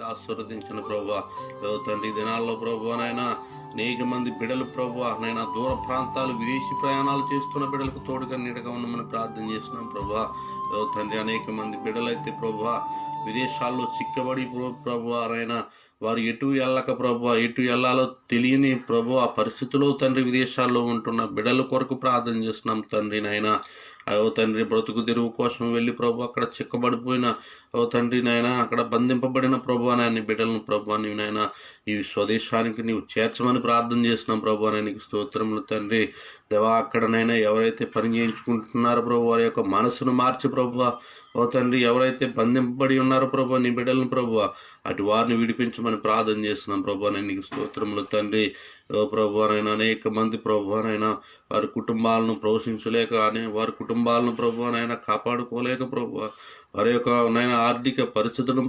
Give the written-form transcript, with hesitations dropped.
ఆశీర్వదించిన ప్రభువా. తండ్రి దినాల్లో ప్రభువానైనా అనేక మంది బిడ్డలు ప్రభువా నైనా దూర ప్రాంతాలు విదేశీ ప్రయాణాలు చేస్తున్న బిడ్డలకు తోడుగా నీడగా ఉండమని ప్రార్థన చేస్తున్నాం ప్రభువా. తండ్రి అనేక మంది బిడ్డలైతే ప్రభువా విదేశాల్లో చిక్కబడి ప్రభువా నైనా వారు ఎటు వెళ్ళక ప్రభువా ఎటు వెళ్ళాలో తెలియని ప్రభువా పరిస్థితుల్లో తండ్రి విదేశాల్లో ఉంటున్న బిడ్డల కొరకు ప్రార్థన చేస్తున్నాం తండ్రి నాయన. తండ్రి బ్రతుకు తెరువు కోసం వెళ్ళి ప్రభు అక్కడ చిక్కబడిపోయిన తండ్రి నాయన అక్కడ బంధింపబడిన ప్రభు నాయన బిడ్డలను ప్రభు నీవు నాయన ఈ స్వదేశానికి నీవు చేర్చమని ప్రార్థన చేస్తున్నాం ప్రభు అని నీకు స్తోత్రములు తండ్రి. దేవా అక్కడనైనా ఎవరైతే పని చేయించుకుంటున్నారో ప్రభు వారి యొక్క మనసును మార్చి ప్రభువా తండ్రి ఎవరైతే బంధింపబడి ఉన్నారో ప్రభు నీ బిడ్డలను ప్రభువ అటు వారిని విడిపించమని ప్రార్థన చేస్తున్నాం ప్రభు అని నీకు స్తోత్రములు తండ్రి. ప్రభువానైనా అనేక మంది ప్రభువానైనా వారి కుటుంబాలను పోషించలేక వారి కుటుంబాలను ప్రభువానైనా కాపాడుకోలేక ప్రభు వారి యొక్క నైనా ఆర్థిక పరిస్థితులను